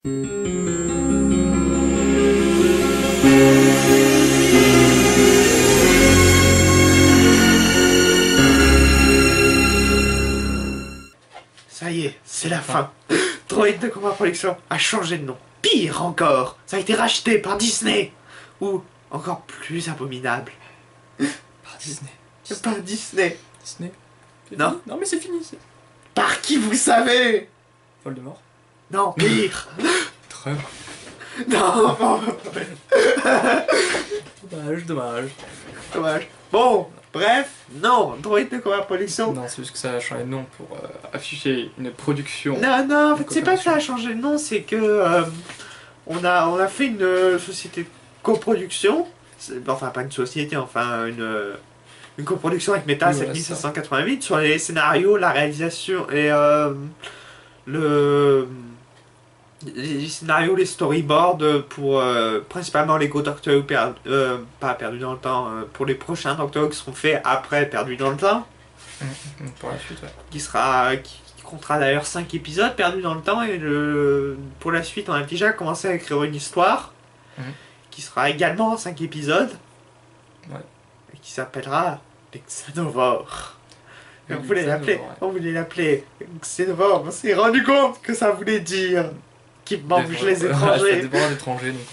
Ça y est, c'est la fin. Droïdes de Combat Production a changé de nom. Pire encore, ça a été racheté par Disney. Ou, encore plus abominable, Par Disney. par Disney. Disney. Non. Fini non mais c'est fini. Par qui vous savez? Voldemort. Non, pire. Trump. Non, non, Dommage, dommage. dommage. Bon, bref, non, Droïdes de Combat Production. Non, c'est juste que ça a changé de nom pour afficher une production. Non, non, en fait, c'est pas que ça a changé de nom, c'est que on a fait une société de coproduction. Enfin, pas une société, enfin une coproduction avec Meta Oui, voilà, 7588 sur les scénarios, la réalisation et les scénarios, les storyboards pour principalement les Go Doctor Who pas Perdu dans le temps, pour les prochains Doctor Who qui seront faits après Perdu dans le temps, Pour la suite, ouais. qui comptera d'ailleurs 5 épisodes Perdu dans le temps, et pour la suite on a déjà commencé à écrire une histoire qui sera également 5 épisodes, Ouais. et qui s'appellera les Xenovores. Et Les on voulait l'appeler, Xenovores, ouais. on voulait l'appeler Xenovores, on s'est rendu compte que ça voulait dire qui mange les Ça étrangers. dépend des étrangers, donc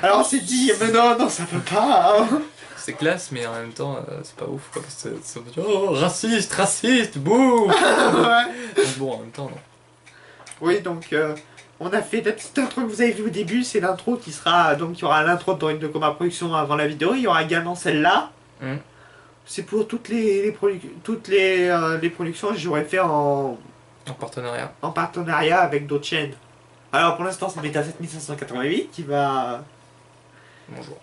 Alors on s'est dit, mais non, non, ça peut pas. Hein. c'est classe, mais en même temps, c'est pas ouf, quoi, parce que ça veut dire, oh, raciste, bouh. Ouais. Donc bon, en même temps, non. Oui, donc on a fait la petite intro que vous avez vu au début, c'est l'intro qui sera, donc il y aura l'intro de Droïdes de Combat Production avant la vidéo, il y aura également celle-là. C'est pour toutes les productions que j'aurais fait En partenariat. en partenariat avec d'autres chaînes. Alors pour l'instant c'est Meta 7588 qui va... Bonjour.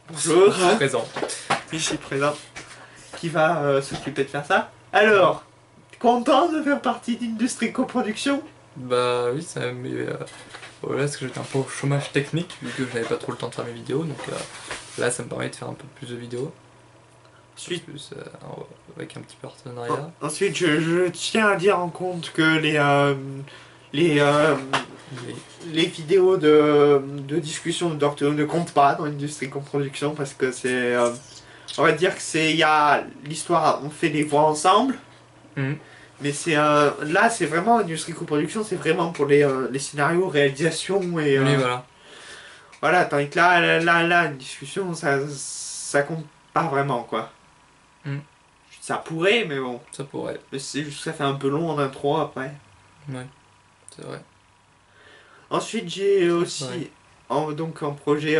Bonjour. Je suis présent. Ici présent, qui va s'occuper de faire ça. Alors, content de faire partie d'Industrie Coproduction? Bah oui, ça mais voilà, parce que j'étais un peu au chômage technique, vu que je n'avais pas trop le temps de faire mes vidéos, donc là ça me permet de faire un peu plus de vidéos. Ensuite, Plus, avec un petit partenariat. ensuite je tiens à dire en compte que les vidéos de discussion de Doctor Who ne comptent pas dans l'industrie coproduction parce que c'est... on va dire que c'est... Il y a l'histoire, on fait les voix ensemble, mais c'est... là c'est vraiment l'industrie coproduction, c'est vraiment pour les scénarios, réalisation et... Oui, voilà. Voilà, tandis que là, une discussion, ça compte pas vraiment, quoi. Ça pourrait, mais bon. Ça pourrait. Mais c'est juste que ça fait un peu long en intro après. Ouais, c'est vrai. Ensuite, j'ai aussi, Ouais. donc en projet,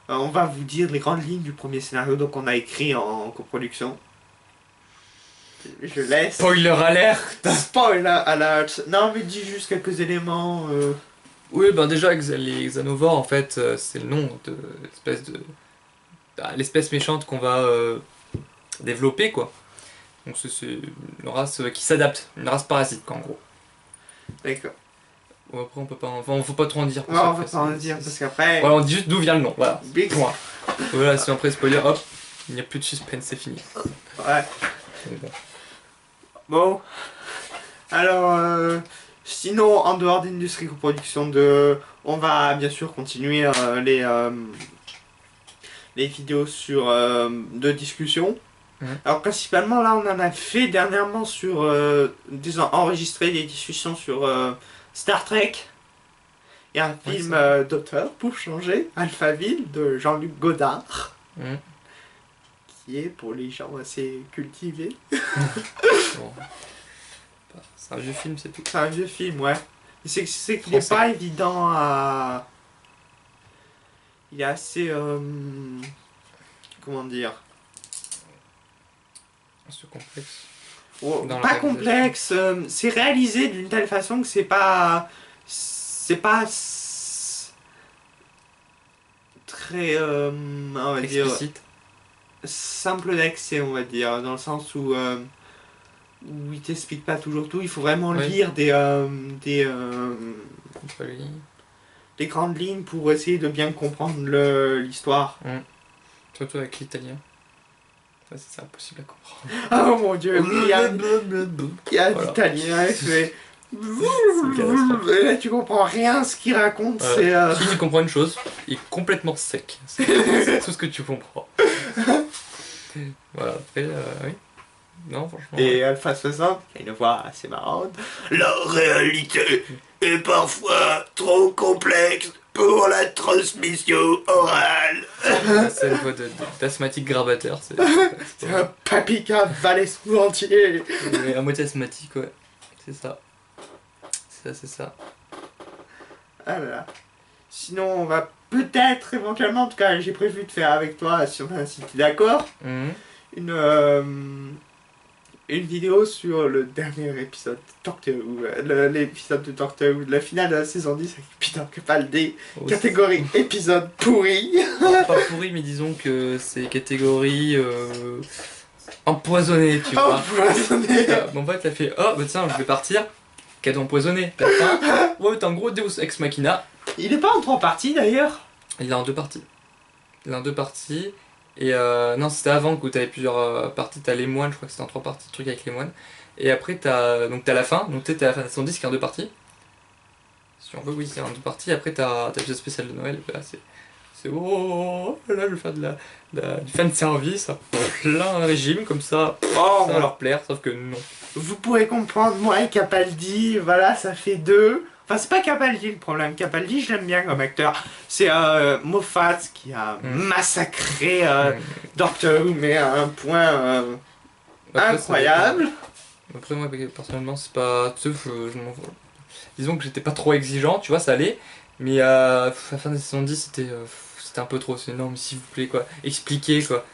on va vous dire les grandes lignes du premier scénario, donc on a écrit en coproduction. Je laisse. Spoiler alert. Spoiler alert. Non, mais dis juste quelques éléments. Oui, ben déjà, les Xenovores, en fait, c'est le nom de l'espèce méchante qu'on va développer, quoi. Donc c'est une race qui s'adapte, une race parasite, quoi, en gros. D'accord. Bon, après, on peut pas, enfin, faut pas trop en dire. Ouais, on va pas en dire parce qu'après. Voilà, on dit juste d'où vient le nom, voilà. Big. Point. Voilà, si après spoiler, hop, il n'y a plus de suspense, c'est fini. Ouais. Donc, bon. Bon. Alors, sinon, en dehors d'Industrie Coproduction, on va bien sûr continuer les vidéos sur de discussion. Alors principalement là on en a fait dernièrement sur enregistré des discussions sur Star Trek et un film d'auteur pour changer, Alphaville de Jean-Luc Godard, qui est pour les gens assez cultivés. Bon. C'est un vieux film, c'est tout. C'est un vieux film, ouais. C'est qu'il n'est pas évident à... Il est assez... comment dire? C'est complexe. Oh, Dans pas la complexe, c'est réalisé d'une telle façon que c'est pas... très... on va dire... Explicite. simple d'accès, on va dire, dans le sens où il t'explique pas toujours tout, il faut vraiment lire des grandes lignes pour essayer de bien comprendre l'histoire. Surtout avec l'italien. Ça, c'est impossible à comprendre. Oh mon dieu, il y a Voilà. l'italien, une catastrophe. Et là, tu comprends rien ce qu'il raconte. Si tu comprends une chose, il est complètement sec. C'est tout ce que tu comprends. Voilà, après, oui. Non, franchement. Et Alpha 60, qui a une voix assez marrante. La réalité est parfois trop complexe pour la transmission orale. C'est la voix d'asthmatique gravateur. C'est un papy qui a avalé sous entier. à moitié asthmatique, ouais. C'est ça. C'est ça. Ah là là. Sinon, on va peut-être, éventuellement, en tout cas, j'ai prévu de faire avec toi, si tu es d'accord, une vidéo sur le dernier épisode de Doctor Who, l'épisode de Doctor Who, la finale de la saison 10 avec Peter Capaldi, catégorie épisode pourri. Pas pourri, mais disons que c'est catégorie empoisonné, tu vois. Empoisonné. En fait, elle fait oh, bah tiens, je vais partir. Cadeau empoisonné. T'as faim. Ouais, t'es en gros Deus Ex Machina. Il est pas en 3 parties d'ailleurs. Il est en 2 parties. Et non, c'était avant que t'avais plusieurs parties. T'as les moines, je crois que c'était en 3 parties, le truc avec les moines. Et après, t'as la fin. Donc, t'as la fin de la saison 10 qui est en 2 parties. Si on veut, oui, c'est en 2 parties. Après, t'as l'épisode spécial de Noël. Là, c'est oh, là, je vais faire du fan service à plein régime, comme ça. Ça va leur plaire, sauf que non. Vous pourrez comprendre, moi et Capaldi, voilà, ça fait 2. Enfin, c'est pas Capaldi le problème. Capaldi, je l'aime bien comme acteur. C'est Moffat qui a massacré Doctor Who, mais à un point incroyable. Après, moi, personnellement, c'est pas. Tu sais, disons que j'étais pas trop exigeant, tu vois, ça allait. Mais à la fin de la saison 10, c'était un peu trop. C'est non, mais s'il vous plaît, quoi. Expliquez, quoi.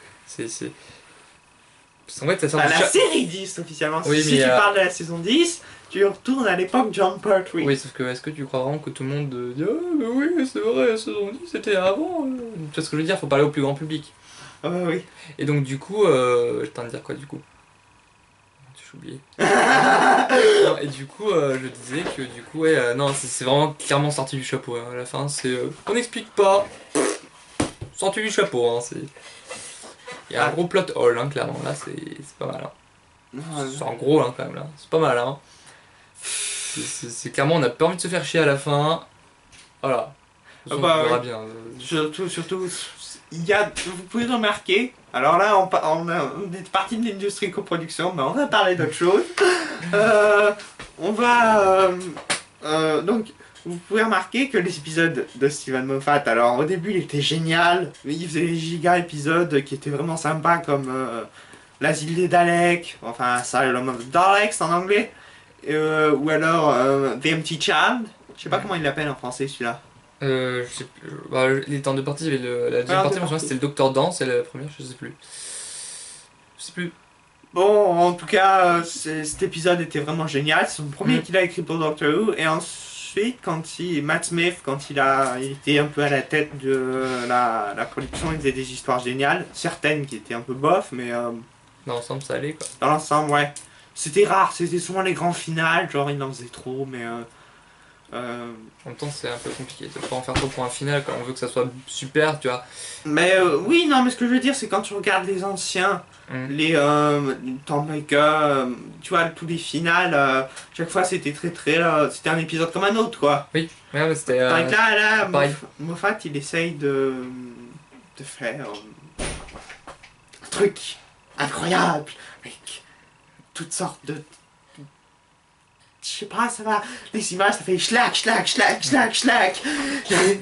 En fait, ça sort la série 10 officiellement. Oui, si tu parles de la saison 10, tu retournes à l'époque John Pertwee. Oui, sauf que est-ce que tu crois vraiment que tout le monde dit oh, mais oui, c'est vrai, la saison 10 c'était avant Tu vois ce que je veux dire, faut parler au plus grand public. Oui. Et donc, du coup, je t'en dire quoi du coup j'ai oublié. Non, et du coup, je disais que du coup, ouais, non, c'est vraiment clairement sorti du chapeau. Hein. À la fin, c'est. On n'explique pas. Sorti du chapeau, hein. Il y a un gros plot hole, hein, clairement. Là, c'est pas mal. Hein. C'est en gros, hein, quand même. Là. C'est pas mal. Hein. C'est clairement, on n'a pas envie de se faire chier à la fin. Voilà. On verra bien. Surtout, vous pouvez remarquer, alors là, on est parti de l'industrie coproduction, mais on va parler d'autre chose. Donc, vous pouvez remarquer que les épisodes de Steven Moffat, alors au début il était génial, il faisait des giga épisodes qui étaient vraiment sympas comme l'asile des Daleks, enfin Asylum of the Daleks en anglais, ou alors The Empty Child, je sais pas comment il l'appelle en français celui-là. Je sais plus, il était en 2 parties, il y avait la deuxième partie, moi c'était le Docteur Dance et la première je sais plus. Je sais plus. Bon, en tout cas, cet épisode était vraiment génial, c'est son premier qu'il a écrit pour Doctor Who, et ensuite, Matt Smith, quand il était un peu à la tête de la production, il faisait des histoires géniales, certaines qui étaient un peu bof, mais... dans l'ensemble, ça allait, quoi. Dans l'ensemble, ouais. C'était rare, c'était souvent les grands finales, genre il en faisait trop, mais... En même temps, c'est un peu compliqué de pas en faire trop pour un final, quand on veut que ça soit super, tu vois. Mais oui, non, mais ce que je veux dire, c'est quand tu regardes les anciens, les Stormbreaker, tu vois, tous les finales, chaque fois c'était c'était un épisode comme un autre, quoi. Oui, ouais, mais c'était. Là, Moffat, il essaye de faire un truc incroyable, avec toutes sortes de. Je sais pas, ça va. Les images, ça fait schlac, schlac, schlac, schlac, schlac.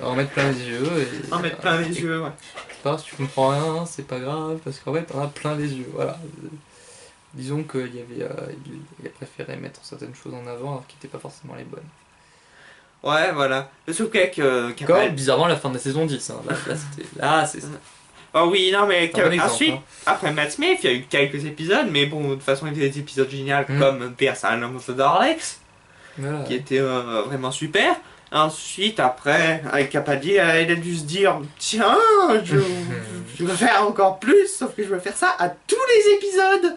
En mettre plein les yeux. En mettre plein les yeux, ouais. Pas, si tu comprends rien, c'est pas grave, parce qu'en fait, on a plein les yeux, voilà. Disons qu'il il a préféré mettre certaines choses en avant alors qu'ils n'étaient pas forcément les bonnes. Ouais, voilà. Sauf Comme bizarrement la fin de la saison 10, hein. Là, c'est ça. Oh oui, non, mais ensuite, hein. après Matt Smith, il y a eu quelques épisodes, mais bon, de toute façon, il y avait des épisodes géniaux comme The Asylum of the Daleks, qui était vraiment super. Ensuite, après, avec Capaldi, il a dû se dire tiens, je vais faire encore plus, sauf que je vais faire ça à tous les épisodes.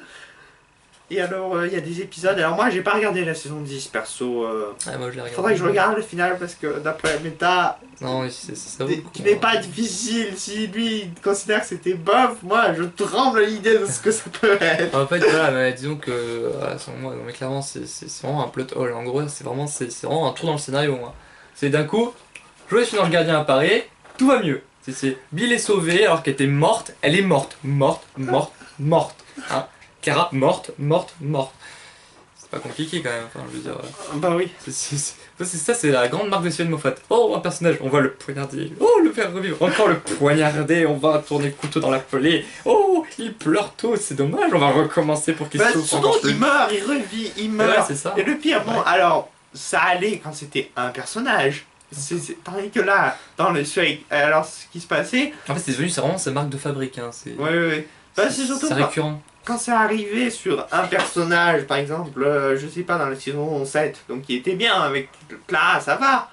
Et alors, il y a des épisodes. Alors, moi, j'ai pas regardé la saison 10, perso. Ah, moi je l'ai regardé. Faudrait que je regarde le final parce que d'après la méta, Non, mais ça vaut le coup, qui n'est hein. pas difficile. Si lui il considère que c'était bof, moi, je tremble à l'idée de ce que ça peut être. En fait, voilà, mais disons que, voilà, selon moi, non, mais clairement, c'est vraiment un plot hole. En gros, c'est vraiment un trou dans le scénario, moi. C'est d'un coup, Joséphine Ange Gardien apparaît, tout va mieux. Bill est sauvée alors qu'elle était morte, elle est morte, morte, morte, morte. Hein. Clara, morte, morte, morte. C'est pas compliqué quand même, enfin, je veux dire. Bah oui. Ça, c'est la grande marque de Steven Moffat. Oh, un personnage, on va le poignarder. Oh, le faire revivre. Encore le poignarder, on va tourner le couteau dans la pelée. Oh, il pleure tous, c'est dommage, on va recommencer pour qu'il Bah, souffre sinon, encore plus. il meurt, il revit, il Ouais, meurt. c'est ça. Et le pire, bon, Ouais. alors, ça allait quand c'était un personnage. Tandis que là, dans le alors ce qui se passait, En fait, c'est vraiment sa marque de fabrique. Hein. ouais. Bah, c'est surtout C'est récurrent. quand c'est arrivé sur un personnage, par exemple, je sais pas, dans la saison 7, donc qui était bien avec Clara, ça va.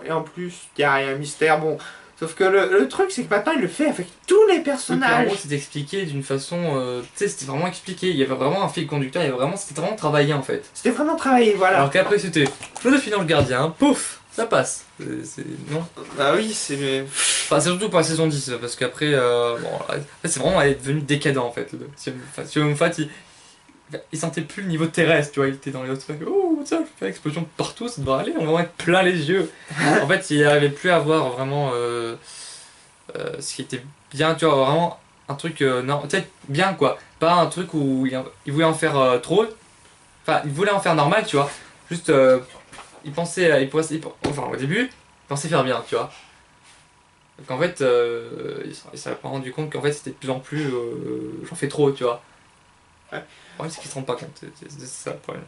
Et en plus, il y a un mystère, bon. Sauf que le truc, c'est que maintenant, il le fait avec tous les En personnages. gros, c'était expliqué d'une façon. Tu sais, c'était vraiment expliqué. Il y avait vraiment un fil conducteur, c'était vraiment travaillé en fait. C'était vraiment travaillé, voilà. Alors qu'après, c'était Joséphine Ange Gardien, pouf, ça passe. Non. Bah oui, c'est... Enfin, c'est surtout pour la saison 10, parce qu'après, bon, c'est vraiment elle est devenu décadent en fait. Steven Moffat, il sentait plus le niveau terrestre, tu vois, il était dans les autres trucs. Oh, ça, je fais l'explosion partout, ça devrait aller, on va en être plein les yeux. En fait, il n'arrivait plus à voir vraiment ce qui était bien, tu vois, vraiment un truc, non, peut-être bien quoi, pas un truc où il voulait en faire trop, enfin, il voulait en faire normal, tu vois, juste, enfin, au début, il pensait faire bien, tu vois. Donc en fait, il s'est pas rendu compte qu'en fait c'était de plus en plus, j'en fais trop, tu vois. Ouais. Le problème c'est qu'ils se rendent pas compte, c'est ça le problème.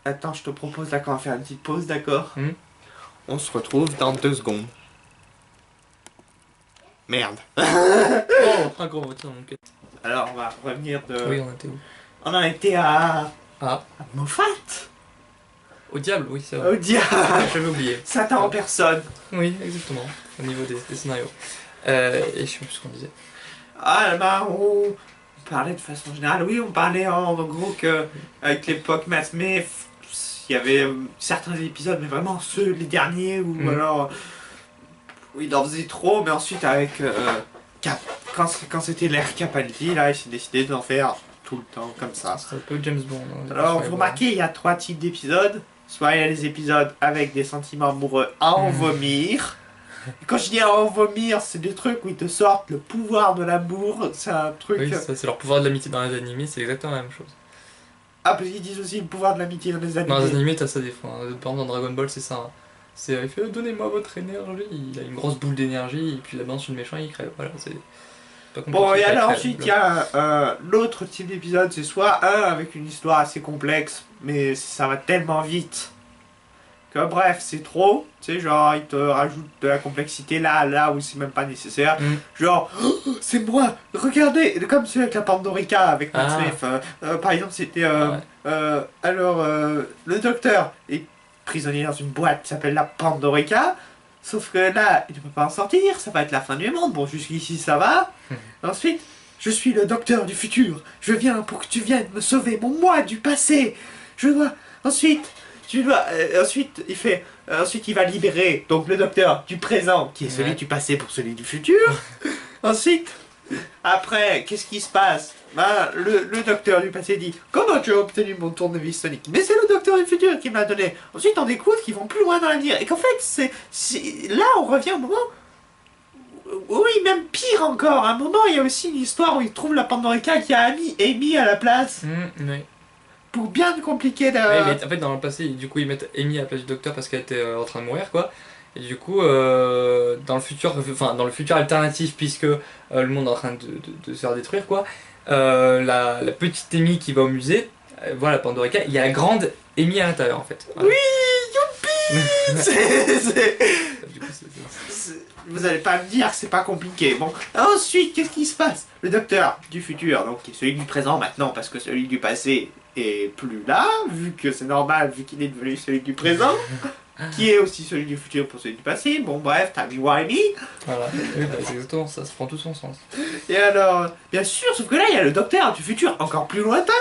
Attends, je te propose là qu'on va faire une petite pause, d'accord? Hmm. On se retrouve dans 2 secondes. Merde. Oh, un gros moteur dans mon cœur. Alors, on va revenir de... Oui, on était où? On en était à Ah, Moffat. au diable, oui, c'est vrai. Oh diable. J'avais oublié. Satan en personne. Oui, exactement, au niveau des scénarios. Et je sais plus ce qu'on disait. Ah, bah, on parlait de façon générale. Oui, on parlait en gros que avec l'époque Matt Smith, il y avait certains épisodes, mais vraiment les derniers, ou alors... Oui, il en faisait trop, mais ensuite avec... quand c'était l'ère Capaldi, là, il s'est décidé d'en faire tout le temps, comme ça. C'est un peu James Bond. Hein, Alors, vous remarquez, il y a 3 types d'épisodes. Soit il y a les épisodes avec des sentiments amoureux à en vomir. Et quand je dis à en vomir, c'est des trucs où ils te sortent le pouvoir de l'amour. C'est un truc... Oui, ça, c'est leur pouvoir de l'amitié dans les animés, c'est exactement la même chose. Ah, parce qu'ils disent aussi le pouvoir de l'amitié dans les Dans les animés. animés, t'as ça des fois. Hein. Par exemple, dans Dragon Ball, c'est ça. Hein. Il fait donnez-moi votre énergie. Il a une grosse boule d'énergie, et puis la balance sur le méchant, il crève. Voilà, c'est pas compliqué. Bon, et il alors crève, ensuite, il y a l'autre type d'épisode, c'est soit un avec une histoire assez complexe, mais ça va tellement vite que bref, c'est trop. Tu sais, genre, il te rajoute de la complexité là où c'est même pas nécessaire. Genre, oh, c'est moi, regardez, comme celui avec la Pandorica, avec Matt Smith. Par exemple, c'était... le docteur est prisonnier dans une boîte qui s'appelle la Pandorica. Sauf que là, il ne peut pas en sortir, ça va être la fin du monde. Bon, jusqu'ici, ça va. Ensuite, je suis le docteur du futur. Je viens pour que tu viennes me sauver, mon moi du passé. Je dois... Ensuite, ensuite, il va libérer donc le docteur du présent, qui est celui du passé pour celui du futur. Ensuite, après, qu'est-ce qui se passe? Ben, le docteur du passé dit comment tu as obtenu mon tournevis sonique? Mais c'est le docteur du futur qui me l'a donné. Ensuite, on découvre qu'ils vont plus loin dans l'avenir. Et qu'en fait, là, on revient au moment. Oui, même pire encore. À un moment, il y a aussi une histoire où ils trouvent la Pandorica qui a mis Amy à la place. Oui. Pour bien compliquer Oui, mais en fait, dans le passé, du coup, ils mettent Amy à la place du docteur parce qu'elle était en train de mourir, quoi. Et du coup, dans le futur alternatif, puisque le monde est en train de se faire détruire, quoi, la petite Amy qui va au musée, voit la Pandorica, il y a la grande Amy à l'intérieur, en fait. Voilà. Oui, youpi. Du coup, Vous allez pas me dire que c'est pas compliqué. Bon, ensuite, qu'est-ce qui se passe? Le docteur du futur, donc qui est celui du présent maintenant, parce que celui du passé est plus là, vu que c'est normal, vu qu'il est devenu celui du présent, qui est aussi celui du futur pour celui du passé. Bon, bref, t'as vu Wimey. Voilà, oui, bah, c'est exactement ça prend tout son sens. Et alors, bien sûr, sauf que là, il y a le docteur du futur encore plus lointain,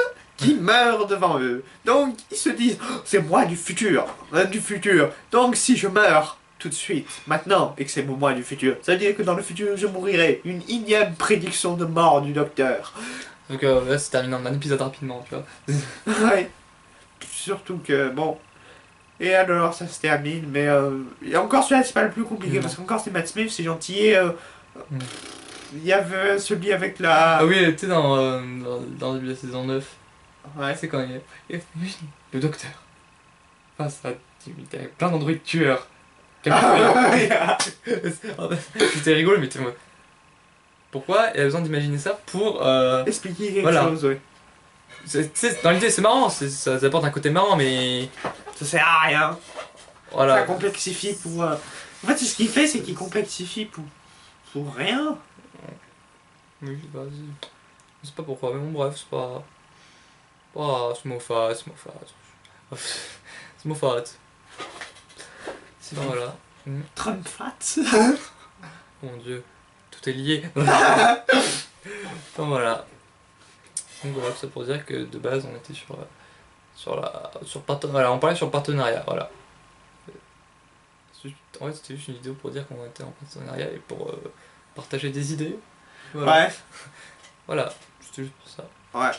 qui meurt devant eux. Donc ils se disent, oh, c'est moi du futur, du futur. Donc si je meurs tout de suite, maintenant, et que c'est moi du futur, ça veut dire que dans le futur je mourirai. Une énième prédiction de mort du docteur. Donc là, c'est terminé en un épisode rapidement, tu vois. Ouais. Surtout que, bon... Et alors, ça se termine, mais... Et encore celui-là, c'est pas le plus compliqué, parce qu'encore c'est Matt Smith, c'est gentil, et... Il y avait celui avec la... Ah oui, tu sais, dans le début de la saison 9, Ouais. c'est quand il y a le docteur face à plein d'androïdes tueurs. C'était rigolo, mais t'es moi. Pourquoi il a besoin d'imaginer ça pour Expliquer quelque voilà. chose, ouais. Dans l'idée, c'est marrant, ça apporte un côté marrant, mais Ça sert à rien. voilà. Ça complexifie pour... En fait, ce qu'il fait, c'est qu'il complexifie pour rien. Oui, vas-y. Je sais pas pourquoi, mais bon, bref, c'est pas. Ah, c'est Moffat. C'est Moffat. C'est Enfin, voilà. Trump fat. Oh mon dieu, tout est lié. Enfin voilà. Donc voilà, tout ça pour dire que de base on était voilà, on parlait sur le partenariat, voilà. En fait c'était juste une vidéo pour dire qu'on était en partenariat et pour partager des idées. Voilà. Ouais. Voilà, c'était juste pour ça. Ouais.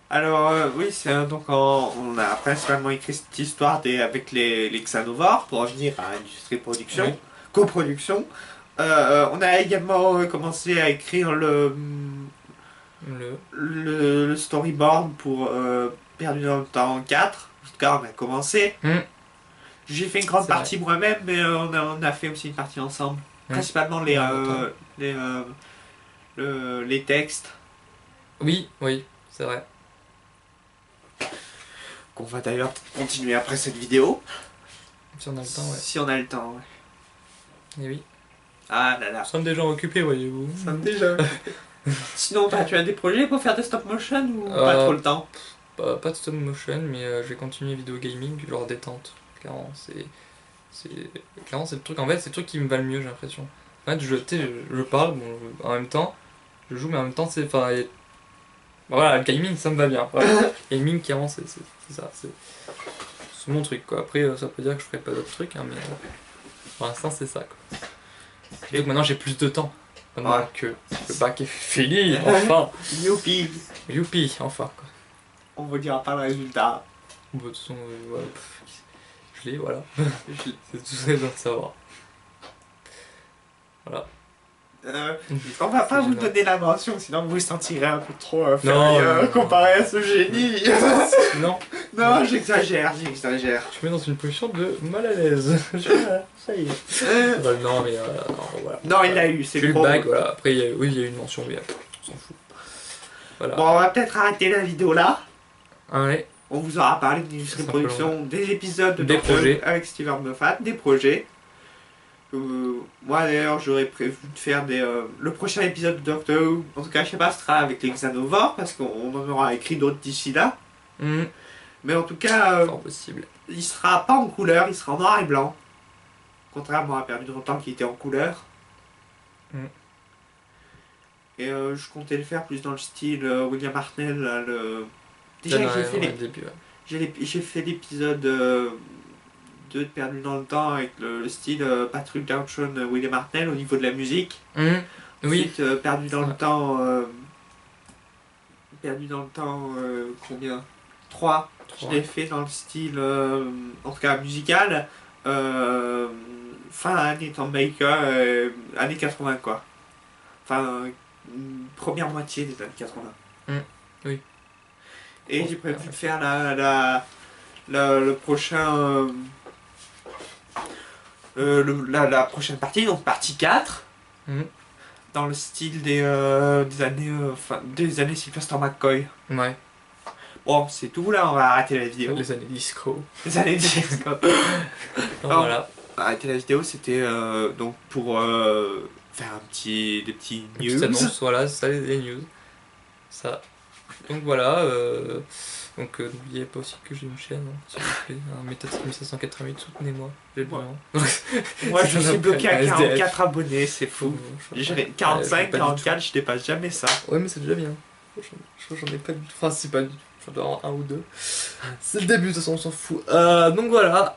Alors, oui, c'est donc on a principalement écrit cette histoire avec les Xanovars pour revenir à l'industrie de production, Oui. coproduction. On a également commencé à écrire le storyboard pour Perdu dans le temps 4. En tout cas, on a commencé. J'ai fait une grande partie moi-même, mais on a fait aussi une partie ensemble. Principalement les textes. Oui, c'est vrai. Qu'on va d'ailleurs continuer après cette vidéo. Si on a le temps, ouais. Si on a le temps, ouais. Et oui. Ah là là. Nous sommes déjà occupés, voyez-vous. Nous sommes déjà occupés. Sinon, tu as des projets pour faire des stop motion ou pas trop le temps? Pas de stop motion, mais je vais continuer vidéo gaming, genre détente. Clairement, c'est le truc. En fait, c'est le truc qui me va le mieux, j'ai l'impression. En fait, je parle, bon, en même temps, je joue, mais en même temps, c'est. Enfin, voilà, le gaming, ça me va bien. Voilà. Gaming, clairement, c'est ça. C'est mon truc, quoi. Après, ça peut dire que je ferai pas d'autres trucs, hein, mais pour l'instant, c'est ça, quoi. Et donc maintenant, j'ai plus de temps. Maintenant que le bac est fini, enfin. Youpi. Youpi, enfin, quoi. On vous dira pas le résultat. Bon, de toute façon, voilà. Je l'ai, voilà. C'est tout ce que j'ai besoin de savoir. Voilà. On va pas vous donner la mention, sinon vous vous sentirez un peu trop inférieur comparé à ce génie. Non. Non, j'exagère. Je me mets dans une position de mal à l'aise. Ça y est. Non, mais non, voilà. Non, il l'a eu, c'est le bac, voilà. Après, il y a eu une mention, mais on s'en fout. Voilà. Bon, on va peut-être arrêter la vidéo là. Ouais. On vous aura parlé de l'industrie de production, des épisodes de des projets avec Steven Moffat, des projets. Moi d'ailleurs j'aurais prévu de faire le prochain épisode de Doctor Who, en tout cas je sais pas, ce sera avec les Xanovars parce qu'on en aura écrit d'autres d'ici là. Mais en tout cas, possible. Il sera pas en couleur, il sera en noir et blanc. Contrairement à Perdu dans le temps qui était en couleur. Et je comptais le faire plus dans le style William Hartnell. Là, déjà j'ai fait l'épisode 2 de Perdu dans le temps avec le style Patrick Dowson, William Hartnell au niveau de la musique. Oui. Ensuite, Perdu dans le temps. Combien 3. Je l'ai fait dans le style, en tout cas musical, fin année Tom Baker, années 80 quoi. Enfin, première moitié des années 80. Oui. Et j'ai prévu de faire le prochain... la prochaine partie, donc partie 4, dans le style des années Sylvester McCoy. Ouais. Bon, c'est tout là, on va arrêter la vidéo. Les années disco. Les années disco. Voilà. Arrêter la vidéo, c'était donc pour faire des petits news. Petite annonce, voilà, c'est ça les news. Ça. Donc voilà. Donc n'oubliez pas aussi que j'ai une chaîne, hein, s'il vous plaît, Méthode 1588, soutenez-moi, j'ai besoin. Moi je suis bloqué à 44 abonnés, c'est fou. J'ai 45, 44, je dépasse jamais ça. Ouais mais c'est déjà bien. Je crois que j'en ai pas du tout. Enfin c'est pas du tout. On doit avoir un ou deux. C'est le début, de toute façon, on s'en fout. Donc voilà.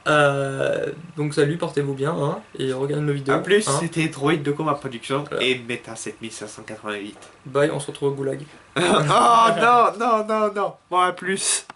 Donc salut, portez-vous bien. Hein, et regardez nos vidéos. A plus, hein. c'était Droid de Combat Production Voilà. et Meta 7588. Bye, on se retrouve au goulag. Oh non, non, non, non. Bon, à plus.